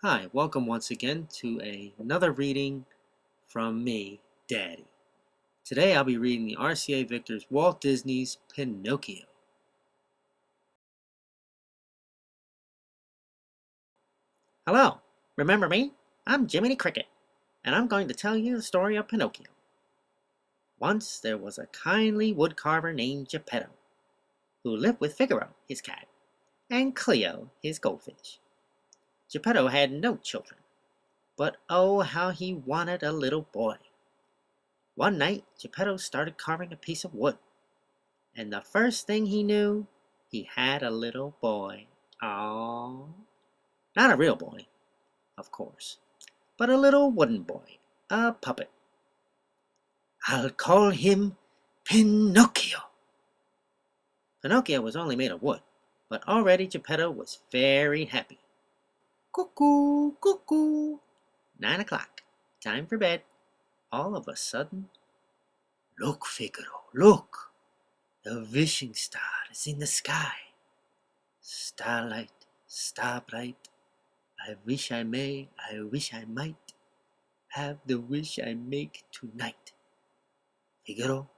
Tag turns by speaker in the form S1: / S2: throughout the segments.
S1: Hi, welcome once again to another reading from me, Daddy. Today I'll be reading the RCA Victor's Walt Disney's Pinocchio. Hello, remember me? I'm Jiminy Cricket, and I'm going to tell you the story of Pinocchio. Once there was a kindly woodcarver named Geppetto, who lived with Figaro, his cat, and Cleo, his goldfish. Geppetto had no children, but oh, how he wanted a little boy. One night, Geppetto started carving a piece of wood, and the first thing he knew, he had a little boy. Oh, not a real boy, of course, but a little wooden boy, a puppet. I'll call him Pinocchio. Pinocchio was only made of wood, but already Geppetto was very happy. Cuckoo, cuckoo. 9 o'clock, time for bed. All of a sudden, look, Figaro, look. The wishing star is in the sky. Starlight, star bright, I wish I may, I wish I might have the wish I make tonight. Figaro,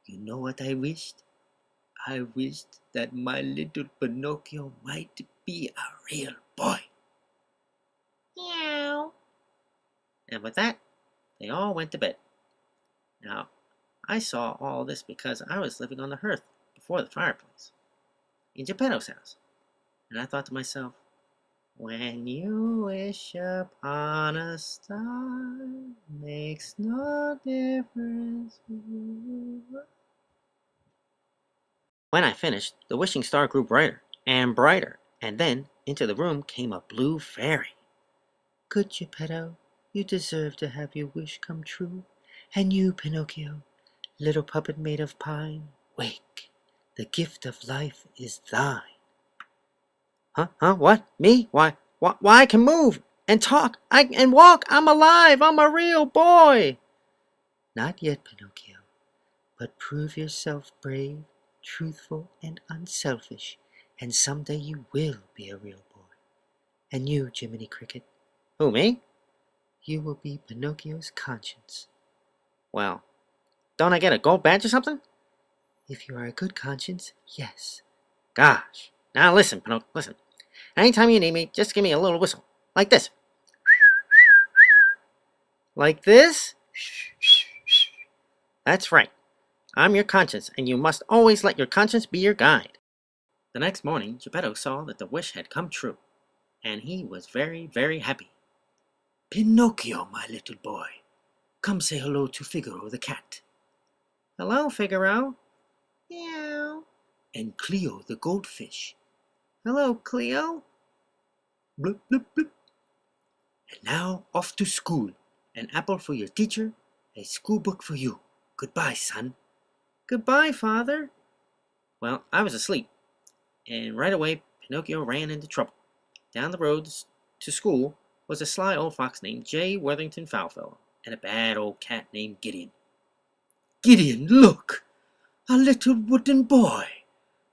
S1: you know what I wished? I wished that my little Pinocchio might be a real boy. Meow. And with that, they all went to bed. Now, I saw all this because I was living on the hearth before the fireplace in Geppetto's house. And I thought to myself, when you wish upon a star, makes no difference. When I finished, the wishing star grew brighter and brighter, and then into the room came a blue fairy. Good Geppetto, you deserve to have your wish come true. And you, Pinocchio, little puppet made of pine, wake, the gift of life is thine. Huh? What? Me? Why, I can move and talk and walk. I'm alive. I'm a real boy. Not yet, Pinocchio, but prove yourself brave, truthful, and unselfish, and someday you will be a real boy. And you, Jiminy Cricket. Who, me? You will be Pinocchio's conscience. Well, don't I get a gold badge or something? If you are a good conscience, yes. Gosh. Now listen, Pinocchio, listen. Anytime you need me, just give me a little whistle. Like this. Like this? That's right. I'm your conscience, and you must always let your conscience be your guide. The next morning, Geppetto saw that the wish had come true, and he was very, very happy. Pinocchio, my little boy, come say hello to Figaro the cat. Hello, Figaro. Meow. And Cleo the goldfish. Hello, Cleo. Bloop, bloop, bloop. And now off to school. An apple for your teacher, a school book for you. Goodbye, son. Goodbye, Father. Well, I was asleep, and right away Pinocchio ran into trouble. Down the road to school was a sly old fox named J. Worthington Foulfellow, and a bad old cat named Gideon. Gideon, look! A little wooden boy!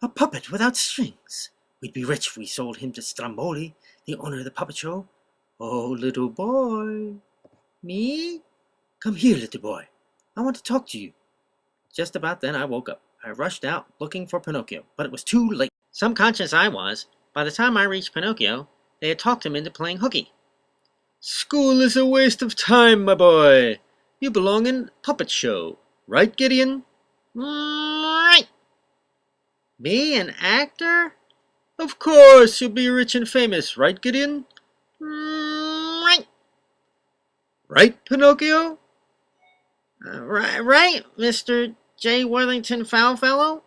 S1: A puppet without strings! We'd be rich if we sold him to Stromboli, the owner of the puppet show. Oh, little boy. Me? Come here, little boy. I want to talk to you. Just about then I woke up. I rushed out looking for Pinocchio, but it was too late. Some conscious I was. By the time I reached Pinocchio, they had talked him into playing hooky. School is a waste of time, my boy. You belong in puppet show. Right, Gideon? Right. Me, an actor? Of course, you'll be rich and famous, right, Gideon? Right. Right, Pinocchio? Right, Mr. J. Worthington Foulfellow?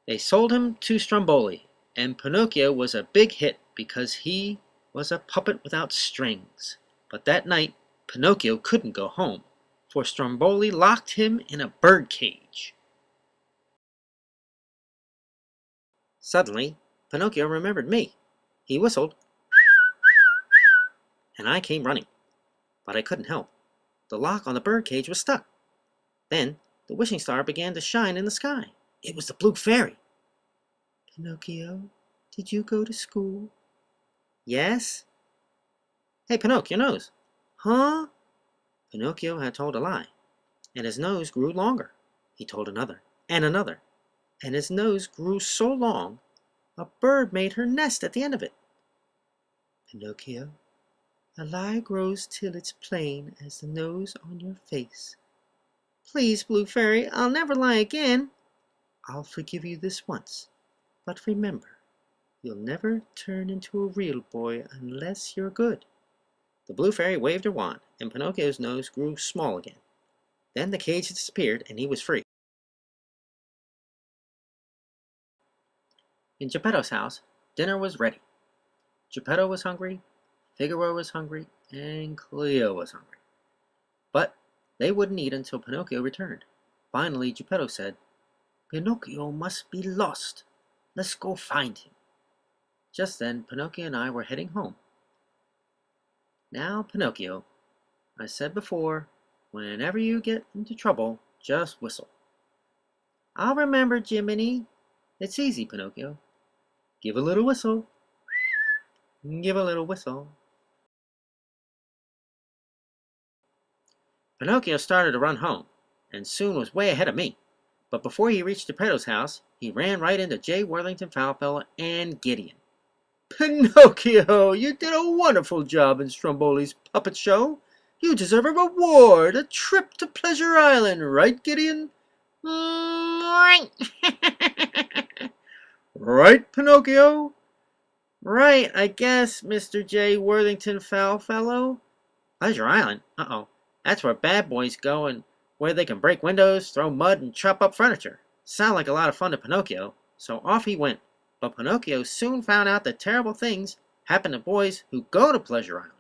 S1: They sold him to Stromboli, and Pinocchio was a big hit because he was a puppet without strings. But that night, Pinocchio couldn't go home, for Stromboli locked him in a bird cage. Suddenly, Pinocchio remembered me. He whistled, and I came running. But I couldn't help. The lock on the bird cage was stuck. Then the wishing star began to shine in the sky. It was the blue fairy. Pinocchio, did you go to school? Yes. Hey, Pinocchio, your nose. Huh? Pinocchio had told a lie, and his nose grew longer. He told another, and his nose grew so long, a bird made her nest at the end of it. Pinocchio, a lie grows till it's plain as the nose on your face. Please, Blue Fairy, I'll never lie again. I'll forgive you this once, but remember, you'll never turn into a real boy unless you're good. The Blue Fairy waved her wand, and Pinocchio's nose grew small again. Then the cage disappeared, and he was free. In Geppetto's house, dinner was ready. Geppetto was hungry, Figaro was hungry, and Cleo was hungry. But they wouldn't eat until Pinocchio returned. Finally, Geppetto said, "Pinocchio must be lost. Let's go find him." Just then, Pinocchio and I were heading home. Now, Pinocchio, I said before, whenever you get into trouble, just whistle. I'll remember, Jiminy. It's easy, Pinocchio. Give a little whistle. Give a little whistle. Pinocchio started to run home, and soon was way ahead of me. But before he reached Geppetto's house, he ran right into J. Worthington Foulfellow and Gideon. Pinocchio, you did a wonderful job in Stromboli's puppet show. You deserve a reward, a trip to Pleasure Island, right, Gideon?
S2: Right.
S1: Right, Pinocchio? Right, I guess, Mr. J. Worthington Foulfellow. Pleasure Island? Uh-oh. That's where bad boys go and where they can break windows, throw mud, and chop up furniture. Sound like a lot of fun to Pinocchio, so off he went. But Pinocchio soon found out that terrible things happen to boys who go to Pleasure Island.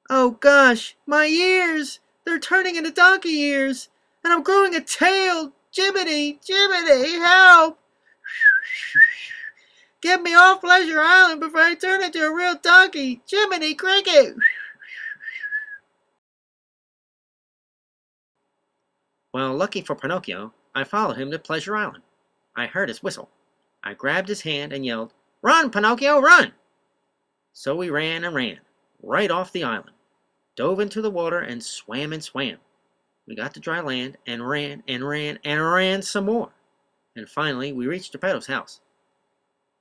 S1: Oh gosh, my ears! They're turning into donkey ears! And I'm growing a tail! Jiminy, Jiminy, help! Get me off Pleasure Island before I turn into a real donkey! Jiminy Cricket! Well, lucky for Pinocchio, I followed him to Pleasure Island. I heard his whistle. I grabbed his hand and yelled, "Run, Pinocchio, run!" So we ran and ran, right off the island, dove into the water and swam. We got to dry land and ran some more. And finally, we reached Geppetto's house.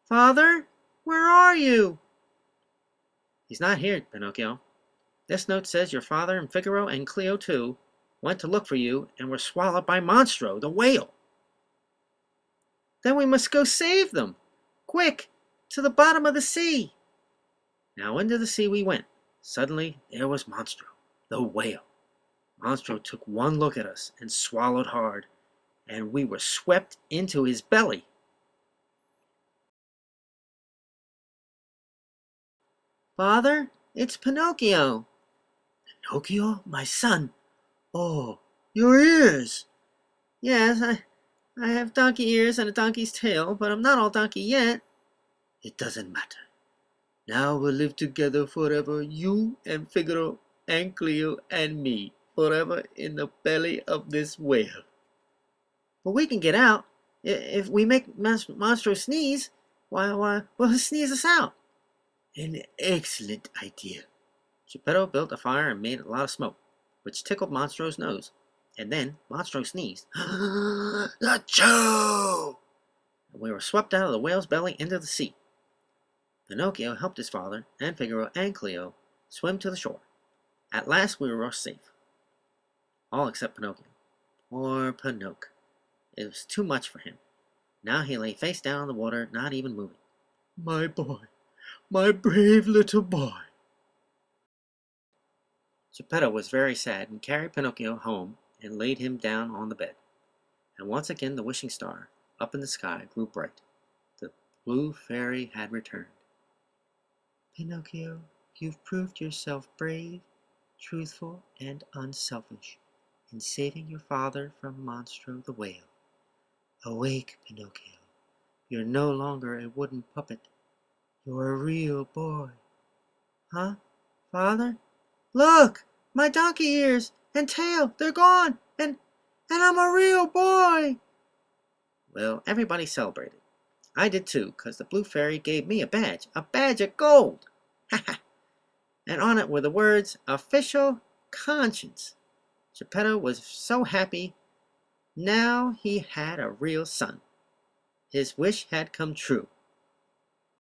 S1: Father, where are you? He's not here, Pinocchio. This note says your father and Figaro and Cleo too went to look for you and were swallowed by Monstro, the whale. Then we must go save them. Quick, to the bottom of the sea. Now into the sea we went. Suddenly there was Monstro, the whale. Monstro took one look at us and swallowed hard, and we were swept into his belly. Father, it's Pinocchio. Pinocchio, my son. Oh, your ears. Yes, I have donkey ears and a donkey's tail, but I'm not all donkey yet. It doesn't matter. Now we'll live together forever, you and Figaro and Cleo and me, forever in the belly of this whale. But we can get out. If we make Monstro sneeze, why, will he sneeze us out? An excellent idea. Geppetto built a fire and made a lot of smoke, which tickled Monstro's nose. And then Monstro sneezed. Achoo! And we were swept out of the whale's belly into the sea. Pinocchio helped his father and Figaro and Cleo swim to the shore. At last we were safe. All except Pinocchio. Poor Pinocchio. It was too much for him. Now he lay face down in the water, not even moving. My boy, my brave little boy. Geppetto was very sad and carried Pinocchio home and laid him down on the bed. And once again the wishing star up in the sky grew bright. The blue fairy had returned. Pinocchio, you've proved yourself brave, truthful, and unselfish in saving your father from Monstro the whale. Awake, Pinocchio. You're no longer a wooden puppet. You're a real boy. Huh? Father? Look! My donkey ears and tail, they're gone! And I'm a real boy! Well, everybody celebrated. I did too, 'cause the blue fairy gave me a badge of gold! Ha ha! and on it were the words, "Official Conscience." Geppetto was so happy. Now he had a real son. His wish had come true.